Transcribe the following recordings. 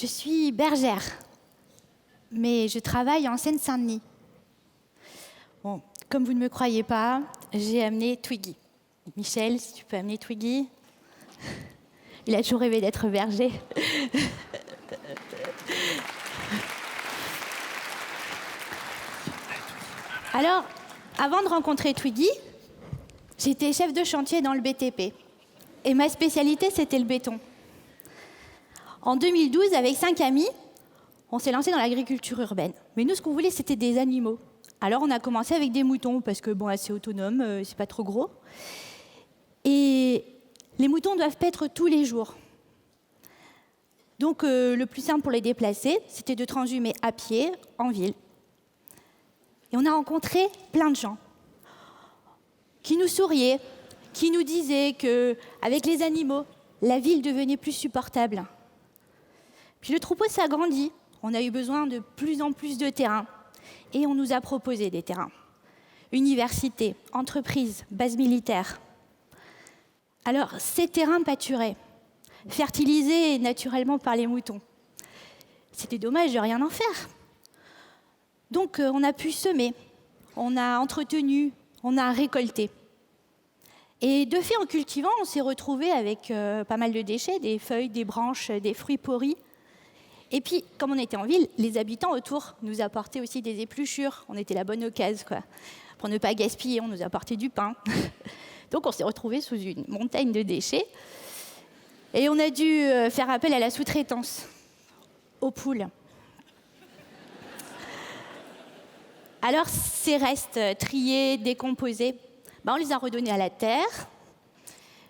Je suis bergère, mais je travaille en Seine-Saint-Denis. Bon, comme vous ne me croyez pas, j'ai amené Twiggy. Michel, si tu peux amener Twiggy. Il a toujours rêvé d'être berger. Alors, avant de rencontrer Twiggy, j'étais chef de chantier dans le BTP. Et ma spécialité, c'était le béton. En 2012, avec 5 amis, on s'est lancé dans l'agriculture urbaine. Mais nous, ce qu'on voulait, c'était des animaux. Alors, on a commencé avec des moutons, parce que, bon, assez autonome, c'est pas trop gros. Et les moutons doivent paître tous les jours. Donc, le plus simple pour les déplacer, c'était de transhumer à pied en ville. Et on a rencontré plein de gens qui nous souriaient, qui nous disaient qu'avec les animaux, la ville devenait plus supportable. Puis le troupeau s'agrandit. On a eu besoin de plus en plus de terrains. Et on nous a proposé des terrains. Universités, entreprises, bases militaires. Alors, ces terrains pâturaient, fertilisés naturellement par les moutons. C'était dommage de rien en faire. Donc, on a pu semer, on a entretenu, on a récolté. Et de fait, en cultivant, on s'est retrouvé avec pas mal de déchets, des feuilles, des branches, des fruits pourris. Et puis, comme on était en ville, les habitants autour nous apportaient aussi des épluchures. On était la bonne occasion, quoi. Pour ne pas gaspiller, on nous apportait du pain. Donc, on s'est retrouvés sous une montagne de déchets. Et on a dû faire appel à la sous-traitance, aux poules. Alors, ces restes triés, décomposés, on les a redonnés à la terre.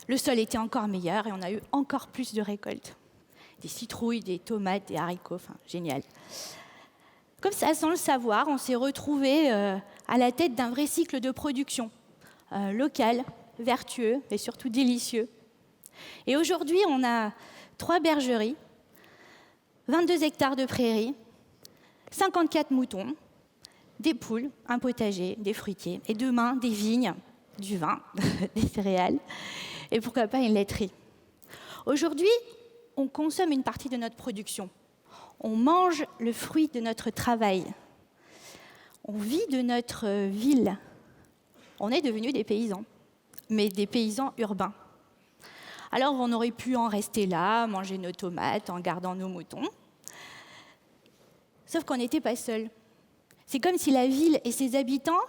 Le sol était encore meilleur et on a eu encore plus de récoltes. Des citrouilles, des tomates, des haricots, enfin, génial. Comme ça, sans le savoir, on s'est retrouvés à la tête d'un vrai cycle de production, local, vertueux et surtout délicieux. Et aujourd'hui, on a 3 bergeries, 22 hectares de prairies, 54 moutons, des poules, un potager, des fruitiers, et demain, des vignes, du vin, des céréales, et pourquoi pas une laiterie. Aujourd'hui, on consomme une partie de notre production. On mange le fruit de notre travail. On vit de notre ville. On est devenus des paysans, mais des paysans urbains. Alors, on aurait pu en rester là, manger nos tomates en gardant nos moutons. Sauf qu'on n'était pas seuls. C'est comme si la ville et ses habitants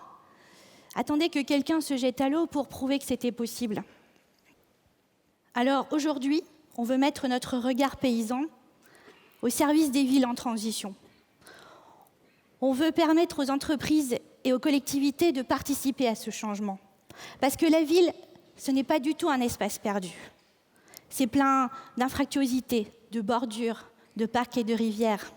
attendaient que quelqu'un se jette à l'eau pour prouver que c'était possible. Alors aujourd'hui, on veut mettre notre regard paysan au service des villes en transition. On veut permettre aux entreprises et aux collectivités de participer à ce changement. Parce que la ville, ce n'est pas du tout un espace perdu. C'est plein d'infractuosités, de bordures, de parcs et de rivières.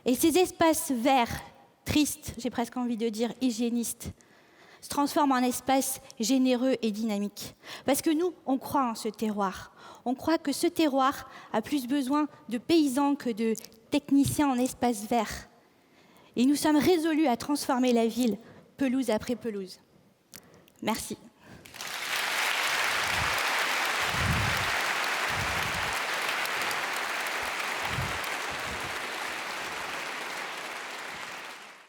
Et ces espaces verts, tristes, j'ai presque envie de dire hygiénistes, se transforment en espaces généreux et dynamiques. Parce que nous, on croit en ce terroir. On croit que ce terroir a plus besoin de paysans que de techniciens en espaces verts. Et nous sommes résolus à transformer la ville, pelouse après pelouse. Merci.